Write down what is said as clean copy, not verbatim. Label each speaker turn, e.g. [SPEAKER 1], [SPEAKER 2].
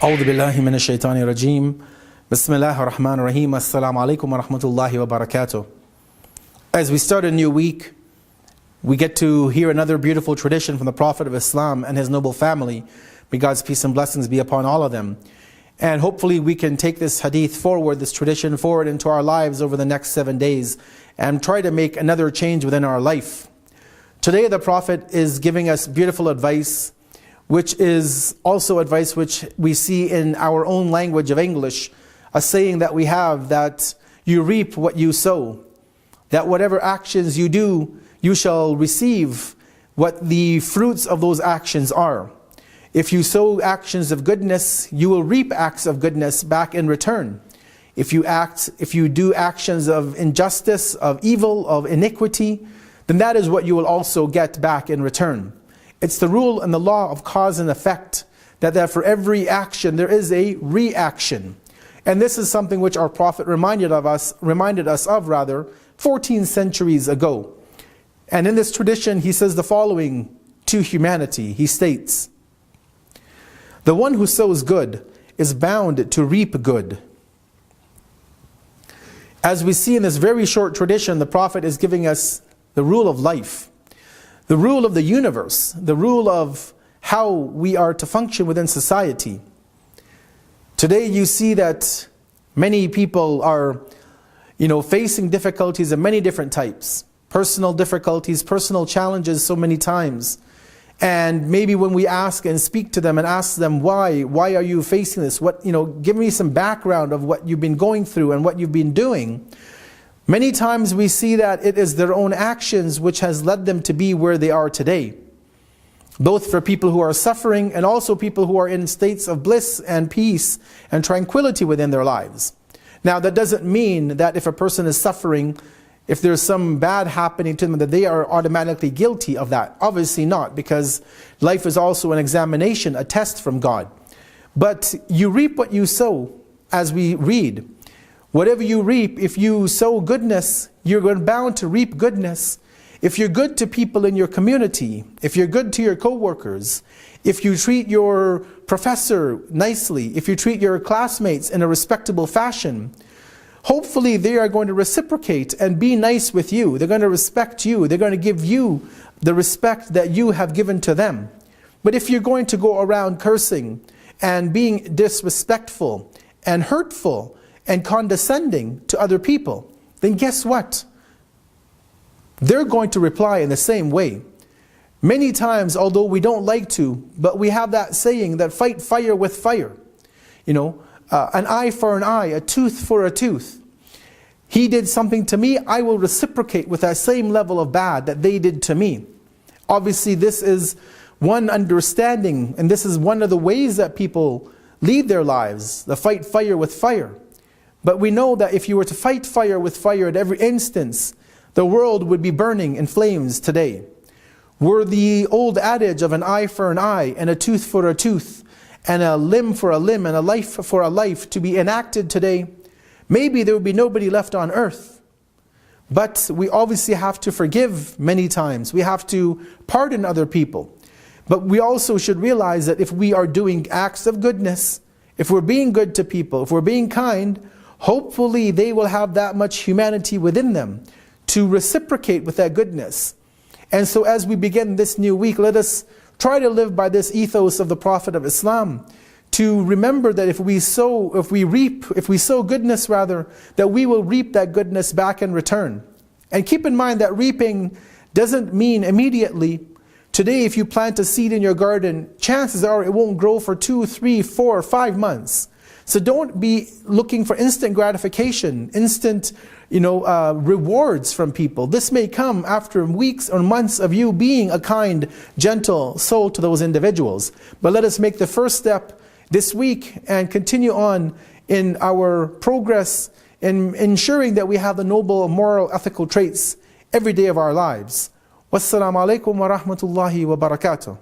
[SPEAKER 1] أعوذ بالله من الشيطان الرجيم بسم الله الرحمن الرحيم السلام عليكم ورحمة الله وبركاته. As we start a new week, we get to hear another beautiful tradition from the Prophet of Islam and his noble family. May God's peace and blessings be upon all of them. And hopefully we can take this hadith forward, this tradition forward into our lives over the next 7 days and try to make another change within our life. Today the Prophet is giving us beautiful advice, which is also advice which we see in our own language of English, a saying that we have that you reap what you sow, that whatever actions you do, you shall receive what the fruits of those actions are. If you sow actions of goodness, you will reap acts of goodness back in return. If you do actions of injustice, of evil, of iniquity, then that is what you will also get back in return. It's the rule and the law of cause and effect, that for every action there is a reaction. And this is something which our Prophet reminded us of 14 centuries ago. And in this tradition he says the following to humanity. He states, "The one who sows good is bound to reap good." As we see in this very short tradition, the Prophet is giving us the rule of life, the rule of the universe, the rule of how we are to function within society. Today you see that many people are, facing difficulties of many different types. Personal difficulties, personal challenges so many times. And maybe when we ask and speak to them and ask them why are you facing this? Give me some background of what you've been going through and what you've been doing. Many times we see that it is their own actions which has led them to be where they are today. Both for people who are suffering and also people who are in states of bliss and peace and tranquility within their lives. Now that doesn't mean that if a person is suffering, if there's some bad happening to them, that they are automatically guilty of that. Obviously not, because life is also an examination, a test from God. But you reap what you sow, as we read. Whatever you reap, if you sow goodness, you're bound to reap goodness. If you're good to people in your community, if you're good to your co-workers, if you treat your professor nicely, if you treat your classmates in a respectable fashion, hopefully they are going to reciprocate and be nice with you. They're going to respect you. They're going to give you the respect that you have given to them. But if you're going to go around cursing and being disrespectful and hurtful and condescending to other people, then guess what? They're going to reply in the same way. Many times, although we don't like to, but we have that saying that fight fire with fire. An eye for an eye, a tooth for a tooth. He did something to me, I will reciprocate with that same level of bad that they did to me. Obviously this is one understanding, and this is one of the ways that people lead their lives, the fight fire with fire. But we know that if you were to fight fire with fire at every instance, the world would be burning in flames today. Were the old adage of an eye for an eye and a tooth for a tooth and a limb for a limb and a life for a life to be enacted today, maybe there would be nobody left on earth. But we obviously have to forgive many times. We have to pardon other people. But we also should realize that if we are doing acts of goodness, if we're being good to people, if we're being kind, hopefully they will have that much humanity within them to reciprocate with that goodness. And so as we begin this new week, let us try to live by this ethos of the Prophet of Islam, to remember that if we sow goodness that we will reap that goodness back in return. And keep in mind that reaping doesn't mean immediately. Today if you plant a seed in your garden, chances are it won't grow for 2, 3, 4, 5 months. So don't be looking for instant gratification, instant rewards from people. This may come after weeks or months of you being a kind, gentle soul to those individuals. But let us make the first step this week and continue on in our progress in ensuring that we have the noble, moral, ethical traits every day of our lives. Wassalamu alaikum wa rahmatullahi wa barakatuh.